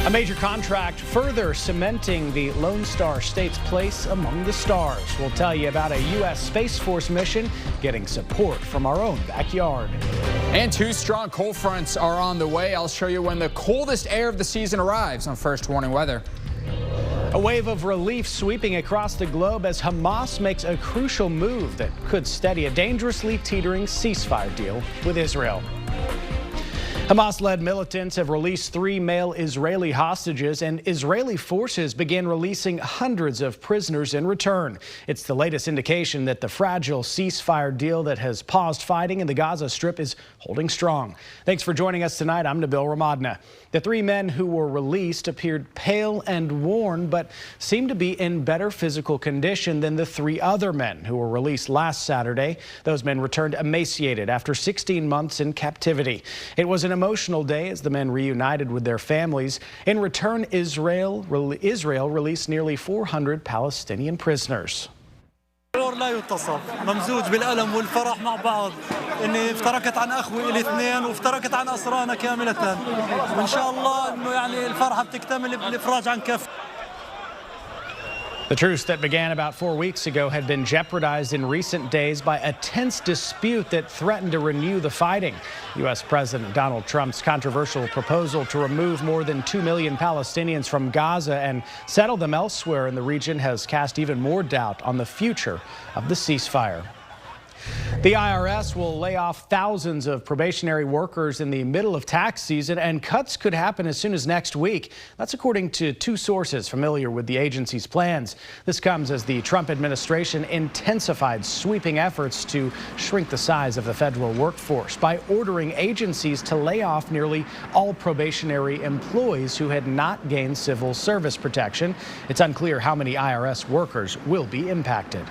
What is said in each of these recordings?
A major contract further cementing the Lone Star State's place among the stars. We'll tell you about a U.S. Space Force mission getting support from our own backyard. And two strong cold fronts are on the way. I'll show you when the coldest air of the season arrives on First Warning Weather. A wave of relief sweeping across the globe as Hamas makes a crucial move that could steady a dangerously teetering ceasefire deal with Israel. Hamas-led militants have released 3 male Israeli hostages, and Israeli forces began releasing hundreds of prisoners in return. It's the latest indication that the fragile ceasefire deal that has paused fighting in the Gaza Strip is holding strong. Thanks for joining us tonight. I'm Nabil Ramadna. The 3 men who were released appeared pale and worn, but seemed to be in better physical condition than the 3 other men who were released last Saturday. Those men returned emaciated after 16 months in captivity. It was an emotional day as the men reunited with their families. In return, Israel released nearly 400 Palestinian prisoners. لا يتصف ممزوج بالألم والفرح مع بعض إني افترقت عن أخوي إلي 2 وافترقت عن أسرانا كاملة وإن شاء الله إنه يعني الفرحة بتكتمل بالإفراج عن كف. The truce that began about 4 weeks ago had been jeopardized in recent days by a tense dispute that threatened to renew the fighting. U.S. President Donald Trump's controversial proposal to remove more than 2 million Palestinians from Gaza and settle them elsewhere in the region has cast even more doubt on the future of the ceasefire. The IRS will lay off thousands of probationary workers in the middle of tax season, and cuts could happen as soon as next week. That's according to 2 sources familiar with the agency's plans. This comes as the Trump administration intensified sweeping efforts to shrink the size of the federal workforce by ordering agencies to lay off nearly all probationary employees who had not gained civil service protection. It's unclear how many IRS workers will be impacted.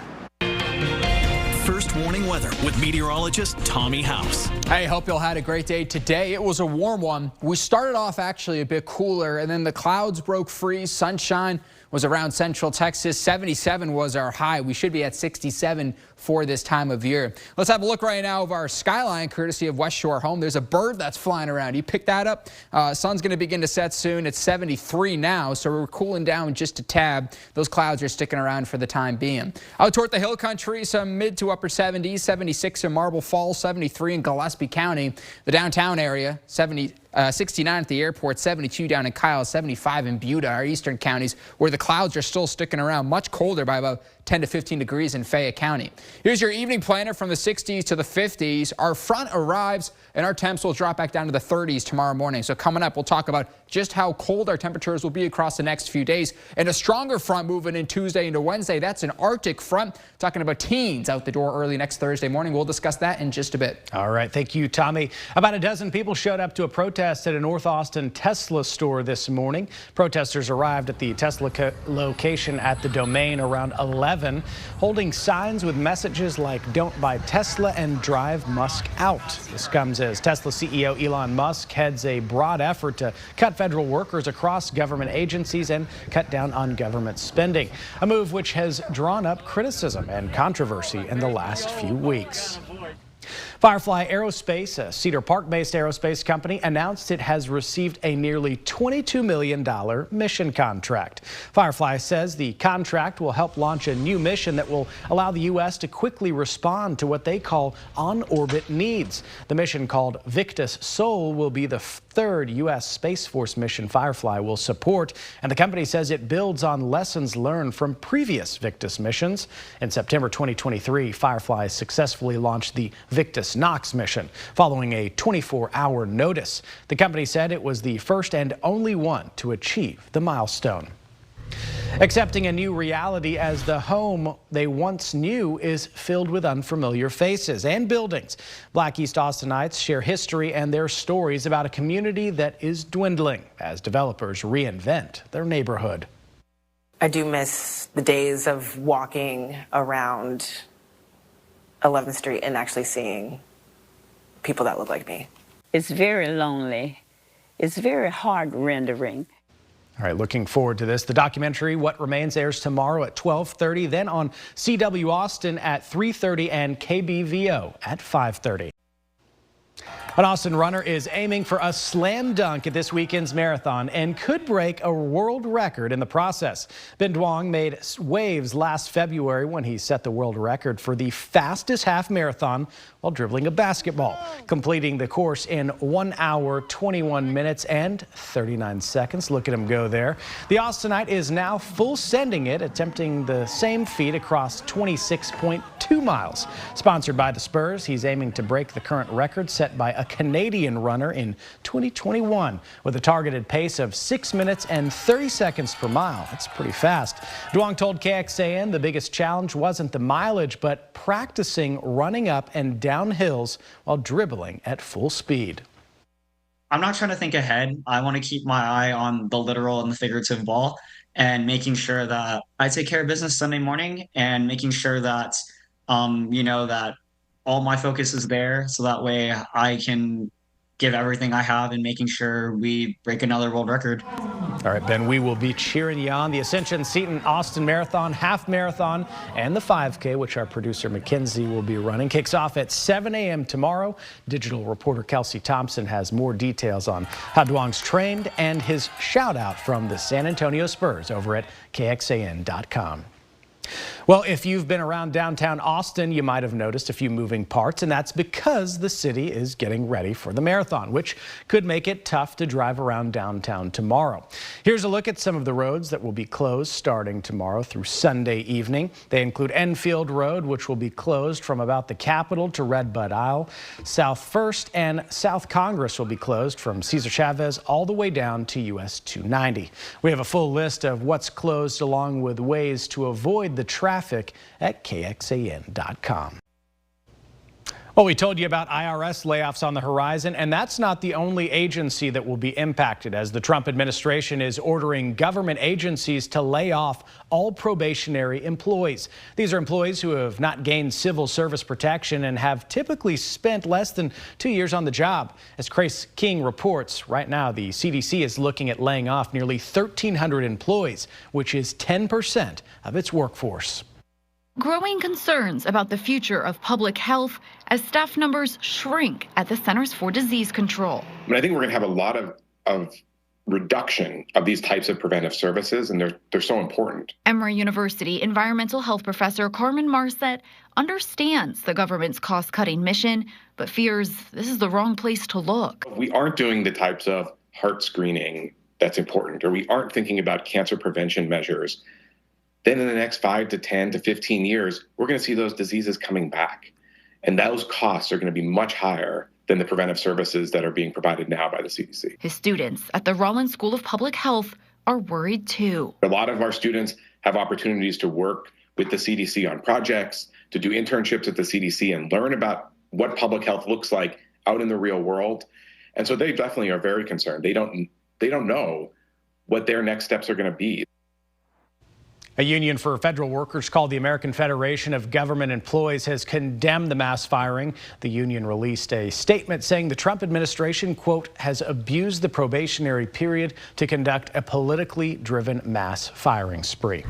First Warning Weather with meteorologist Tommy House. Hey, hope you all had a great day today. It was a warm one. We started off actually a bit cooler, and then the clouds broke free. Sunshine was around Central Texas. 77 was our high. We should be at 67 for this time of year. Let's have a look right now of our skyline, courtesy of West Shore Home. There's a bird that's flying around. You picked that up? Sun's going to begin to set soon. It's 73 now, so we're cooling down just a tad. Those clouds are sticking around for the time being. Out toward the hill country, some mid to upper 70s, 76 in Marble Falls, 73 in Gillespie County. The downtown area, 69 at the airport, 72 down in Kyle, 75 in Buda, our eastern counties, where the clouds are still sticking around, much colder by about 10 to 15 degrees in Fayette County. Here's your evening planner from the 60s to the 50s. Our front arrives and our temps will drop back down to the 30s tomorrow morning. So coming up, we'll talk about just how cold our temperatures will be across the next few days. And a stronger front moving in Tuesday into Wednesday. That's an Arctic front. Talking about teens out the door early next Thursday morning. We'll discuss that in just a bit. All right. Thank you, Tommy. About a dozen people showed up to a protest at a North Austin Tesla store this morning. Protesters arrived at the Tesla location at the Domain around 11, holding signs with messages like "Don't buy Tesla" and "Drive Musk out." This comes as Tesla CEO Elon Musk heads a broad effort to cut federal workers across government agencies and cut down on government spending, a move which has drawn up criticism and controversy in the last few weeks. Firefly Aerospace, a Cedar Park-based aerospace company, announced it has received a nearly $22 million mission contract. Firefly says the contract will help launch a new mission that will allow the U.S. to quickly respond to what they call on-orbit needs. The mission, called Victus Sol, will be the 3rd U.S. Space Force mission Firefly will support, and the company says it builds on lessons learned from previous Victus missions. In September 2023, Firefly successfully launched the Victus Nox mission following a 24-hour notice. The company said it was the first and only one to achieve the milestone. Accepting a new reality as the home they once knew is filled with unfamiliar faces and buildings. Black East Austinites share history and their stories about a community that is dwindling as developers reinvent their neighborhood. I do miss the days of walking around 11th Street and actually seeing people that look like me. It's very lonely. It's very hard rendering. All right, looking forward to this. The documentary What Remains airs tomorrow at 12:30, then on CW Austin at 3:30 and KBVO at 5:30. An Austin runner is aiming for a slam dunk at this weekend's marathon and could break a world record in the process. Ben Duong made waves last February when he set the world record for the fastest half marathon while dribbling a basketball, completing the course in 1 hour, 21 minutes and 39 seconds. Look at him go there. The Austinite is now full sending it, attempting the same feat across 26.2 miles. Sponsored by the Spurs, he's aiming to break the current record set by a Canadian runner in 2021 with a targeted pace of 6 minutes and 30 seconds per mile. That's pretty fast. Duong told KXAN the biggest challenge wasn't the mileage, but practicing running up and down hills while dribbling at full speed. I'm not trying to think ahead. I want to keep my eye on the literal and the figurative ball and making sure that I take care of business Sunday morning and making sure that, that all my focus is there. So that way I can give everything I have in making sure we break another world record. All right, Ben, we will be cheering you on. The Ascension Seton Austin Marathon, Half Marathon, and the 5K, which our producer Mackenzie will be running, kicks off at 7 a.m. tomorrow. Digital reporter Kelsey Thompson has more details on how Duong's trained and his shout out from the San Antonio Spurs over at KXAN.com. Well, if you've been around downtown Austin, you might have noticed a few moving parts, and that's because the city is getting ready for the marathon, which could make it tough to drive around downtown tomorrow. Here's a look at some of the roads that will be closed starting tomorrow through Sunday evening. They include Enfield Road, which will be closed from about the Capitol to Redbud Isle. South First and South Congress will be closed from Cesar Chavez all the way down to US 290. We have a full list of what's closed along with ways to avoid the traffic at KXAN.com. Well, we told you about IRS layoffs on the horizon, and that's not the only agency that will be impacted, as the Trump administration is ordering government agencies to lay off all probationary employees. These are employees who have not gained civil service protection and have typically spent less than 2 years on the job. As Chris King reports, right now the CDC is looking at laying off nearly 1,300 employees, which is 10% of its workforce. Growing concerns about the future of public health as staff numbers shrink at the Centers for Disease Control. I think we're going to have a lot of reduction of these types of preventive services, and they're so important. Emory University environmental health professor Carmen Marcet understands the government's cost-cutting mission, but fears this is the wrong place to look. We aren't doing the types of heart screening that's important, or we aren't thinking about cancer prevention measures. Then in the next 5 to 10 to 15 years, we're going to see those diseases coming back. And those costs are going to be much higher than the preventive services that are being provided now by the CDC. His students at the Rollins School of Public Health are worried too. A lot of our students have opportunities to work with the CDC on projects, to do internships at the CDC and learn about what public health looks like out in the real world. And so they definitely are very concerned. They don't know what their next steps are going to be. A union for federal workers called the American Federation of Government Employees has condemned the mass firing. The union released a statement saying the Trump administration, quote, has abused the probationary period to conduct a politically driven mass firing spree.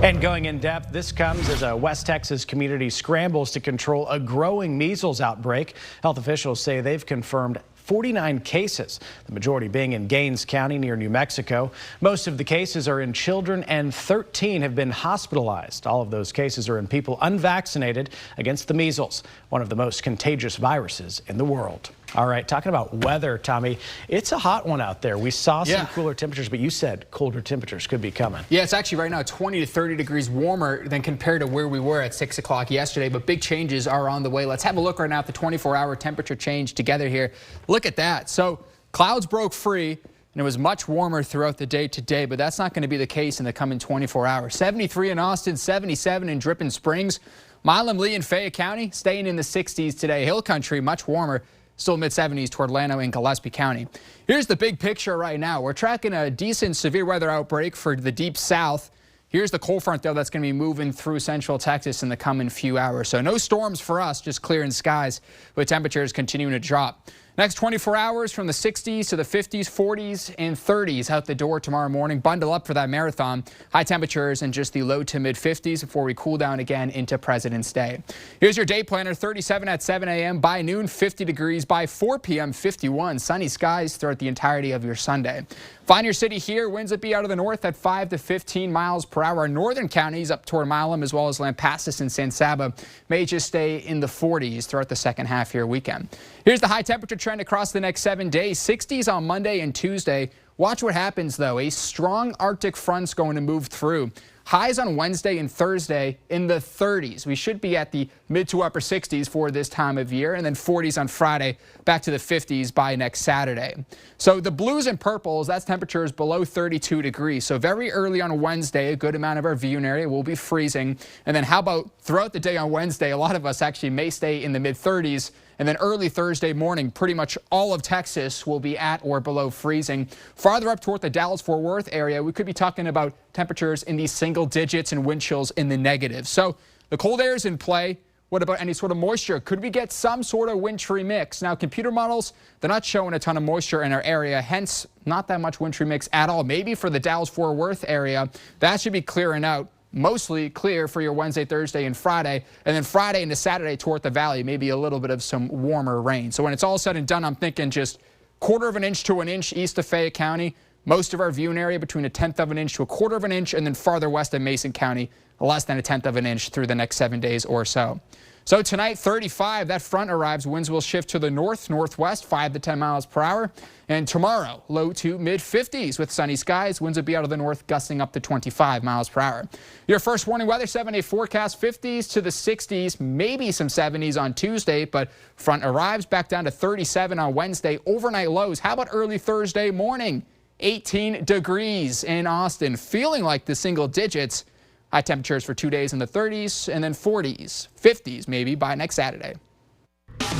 And going in depth, this comes as a West Texas community scrambles to control a growing measles outbreak. Health officials say they've confirmed 49 cases, the majority being in Gaines County near New Mexico. Most of the cases are in children and 13 have been hospitalized. All of those cases are in people unvaccinated against the measles, one of the most contagious viruses in the world. All right, talking about weather, Tommy, it's a hot one out there. We saw some cooler temperatures, but you said colder temperatures could be coming. Yeah, it's actually right now 20 to 30 degrees warmer than compared to where we were at 6 o'clock yesterday, but big changes are on the way. Let's have a look right now at the 24-hour temperature change together here. Look at that. So clouds broke free, and it was much warmer throughout the day today, but that's not going to be the case in the coming 24 hours. 73 in Austin, 77 in Dripping Springs. Milam, Lee, and Fayette County staying in the 60s today. Hill Country, much warmer. Still mid-70s toward Llano and Gillespie County. Here's the big picture right now. We're tracking a decent severe weather outbreak for the deep south. Here's the cold front, though, that's going to be moving through central Texas in the coming few hours. So no storms for us, just clearing skies with temperatures continuing to drop. Next 24 hours from the 60s to the 50s, 40s, and 30s out the door tomorrow morning. Bundle up for that marathon. High temperatures in just the low to mid 50s before we cool down again into President's Day. Here's your day planner. 37 at 7 a.m. By noon, 50 degrees. By 4 p.m., 51. Sunny skies throughout the entirety of your Sunday. Find your city here. Winds will be out of the north at 5 to 15 miles per hour. Northern counties up toward Milam as well as Lampasas and San Saba may just stay in the 40s throughout the second half here weekend. Here's the high temperature trend across the next 7 days. 60s on Monday and Tuesday. Watch what happens, though. A strong Arctic front's going to move through. Highs on Wednesday and Thursday in the 30s. We should be at the mid to upper 60s for this time of year, and then 40s on Friday, back to the 50s by next Saturday. So the blues and purples, that's temperatures below 32 degrees. So very early on Wednesday, a good amount of our viewing area will be freezing. And then how about throughout the day on Wednesday, a lot of us actually may stay in the mid 30s. And then early Thursday morning, pretty much all of Texas will be at or below freezing. Farther up toward the Dallas-Fort Worth area, we could be talking about temperatures in the single digits and wind chills in the negatives. So the cold air is in play. What about any sort of moisture? Could we get some sort of wintry mix? Now, computer models, they're not showing a ton of moisture in our area, hence not that much wintry mix at all. Maybe for the Dallas-Fort Worth area, that should be clearing out. Mostly clear for your Wednesday, Thursday, and Friday. And then Friday into Saturday toward the valley, maybe a little bit of some warmer rain. So when it's all said and done, I'm thinking just 1/4 of an inch to an inch east of Fayette County. Most of our viewing area between 1/10 of an inch to 1/4 of an inch. And then farther west of Mason County, less than 1/10 of an inch through the next 7 days or so. So tonight, 35, that front arrives. Winds will shift to the north, northwest, 5 to 10 miles per hour. And tomorrow, low to mid 50s with sunny skies. Winds will be out of the north, gusting up to 25 miles per hour. Your first warning weather, 7-day forecast, 50s to the 60s, maybe some 70s on Tuesday, but front arrives back down to 37 on Wednesday. Overnight lows. How about early Thursday morning? 18 degrees in Austin, feeling like the single digits. High temperatures for 2 days in the 30s and then 40s, 50s maybe by next Saturday.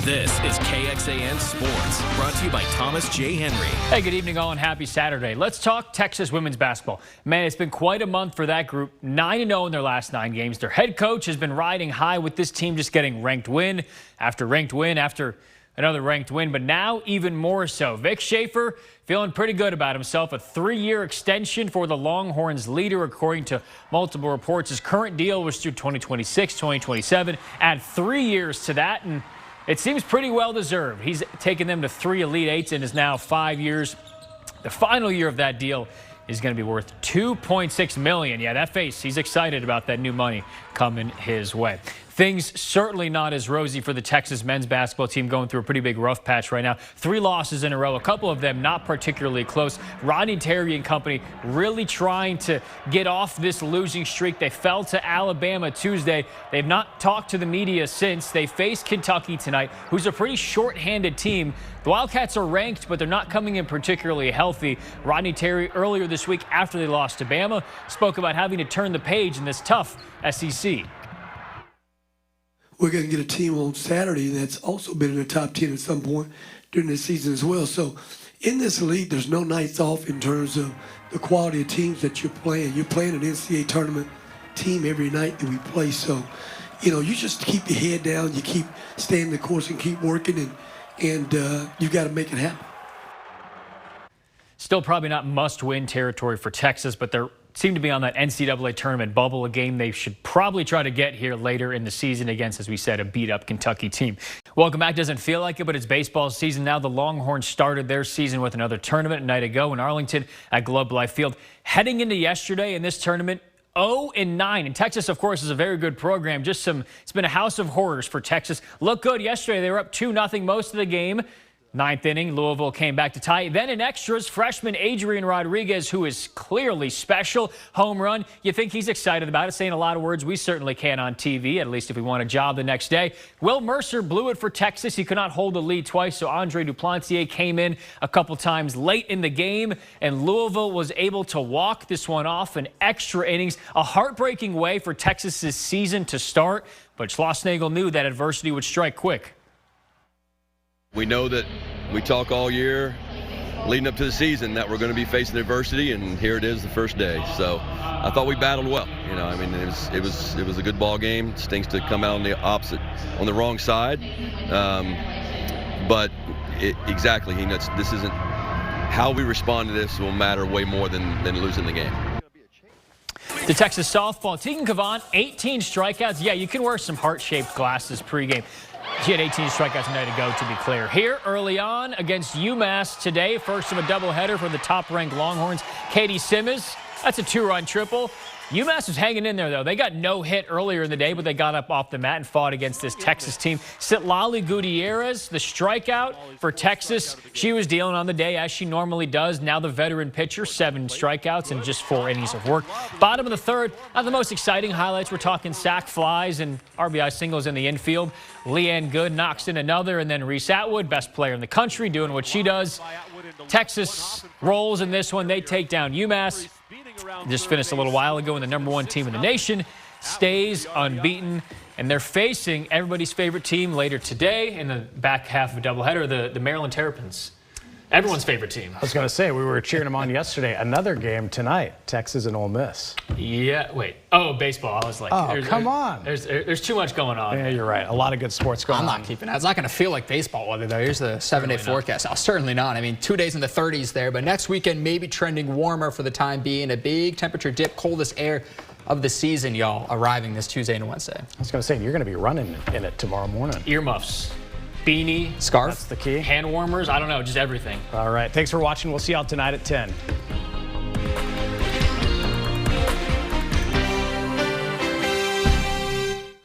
This is KXAN Sports, brought to you by Thomas J. Henry. Hey, good evening all and happy Saturday. Let's talk Texas women's basketball. Man, it's been quite a month for that group. 9-0 in their last 9 games. Their head coach has been riding high with this team, just getting ranked win after another ranked win, but now even more so. Vic Schaefer feeling pretty good about himself. A 3-year extension for the Longhorns leader, according to multiple reports. His current deal was through 2026, 2027. Add 3 years to that, and it seems pretty well deserved. He's taken them to 3 Elite Eights and is now 5 years. The final year of that deal is going to be worth $2.6 million. Yeah, that face, he's excited about that new money coming his way. Things certainly not as rosy for the Texas men's basketball team, going through a pretty big rough patch right now. 3 losses in a row, a couple of them not particularly close. Rodney Terry and company really trying to get off this losing streak. They fell to Alabama Tuesday. They've not talked to the media since. They face Kentucky tonight, who's a pretty short-handed team. The Wildcats are ranked, but they're not coming in particularly healthy. Rodney Terry earlier this week after they lost to Bama spoke about having to turn the page in this tough SEC. We're going to get a team on Saturday that's also been in the top 10 at some point during the season as well. So in this league, there's no nights off in terms of the quality of teams that you're playing. You're playing an NCAA tournament team every night that we play. So, you just keep your head down, you keep staying the course and keep working, and you got to make it happen. Still probably not must-win territory for Texas, but they're seem to be on that NCAA tournament bubble, a game they should probably try to get here later in the season against, as we said, a beat-up Kentucky team. Welcome back. Doesn't feel like it, but it's baseball season now. The Longhorns started their season with another tournament a night ago in Arlington at Globe Life Field. Heading into yesterday in this tournament, 0-9. And Texas, of course, is a very good program. It's been a house of horrors for Texas. Looked good yesterday. They were up 2-0 most of the game. 9th inning, Louisville came back to tie. Then in extras, freshman Adrian Rodriguez, who is clearly special, home run. You think he's excited about it, saying a lot of words we certainly can on TV, at least if we want a job the next day. Will Mercer blew it for Texas. He could not hold the lead twice, so Andre Duplantier came in a couple times late in the game, and Louisville was able to walk this one off in extra innings. A heartbreaking way for Texas's season to start, but Schlossnagle knew that adversity would strike quick. We know that we talk all year leading up to the season that we're going to be facing adversity, and here it is the first day. So I thought we battled well. It was a good ball game. It stinks to come out on the opposite, on the wrong side. But exactly. This isn't how we respond to this will matter way more than losing the game. The Texas softball, Tegan Cavan, 18 strikeouts. Yeah, you can wear some heart-shaped glasses pregame. She had 18 strikeouts a night ago, to be clear. Here early on against UMass today, first of a doubleheader for the top-ranked Longhorns. Katie Simmons, that's a 2-run triple. UMass was hanging in there, though. They got no hit earlier in the day, but they got up off the mat and fought against this Texas team. Citlali Gutierrez, the strikeout for Texas. She was dealing on the day, as she normally does. Now the veteran pitcher, 7 strikeouts and just 4 innings of work. Bottom of the third, not the most exciting highlights. We're talking sac flies and RBI singles in the infield. Leanne Good knocks in another, and then Reese Atwood, best player in the country, doing what she does. Texas rolls in this one. They take down UMass. Just finished a little while ago, and the #1 team in the nation stays unbeaten. And they're facing everybody's favorite team later today in the back half of a doubleheader, the Maryland Terrapins. Everyone's favorite team. I was going to say, we were cheering them on yesterday. Another game tonight, Texas and Ole Miss. Yeah, wait. Oh, baseball. I was like, oh, come on. There's too much going on. Yeah, you're right. A lot of good sports going on. I'm not keeping it. It's not going to feel like baseball weather, though. Here's the 7-day forecast. Oh, certainly not. I mean, 2 days in the 30s there, but next weekend maybe trending warmer for the time being. A big temperature dip, coldest air of the season, y'all, arriving this Tuesday and Wednesday. I was going to say, you're going to be running in it tomorrow morning. Earmuffs. Beanie. Scarf. That's the key. Hand warmers. I don't know, just everything. All right. Thanks for watching. We'll see y'all tonight at 10.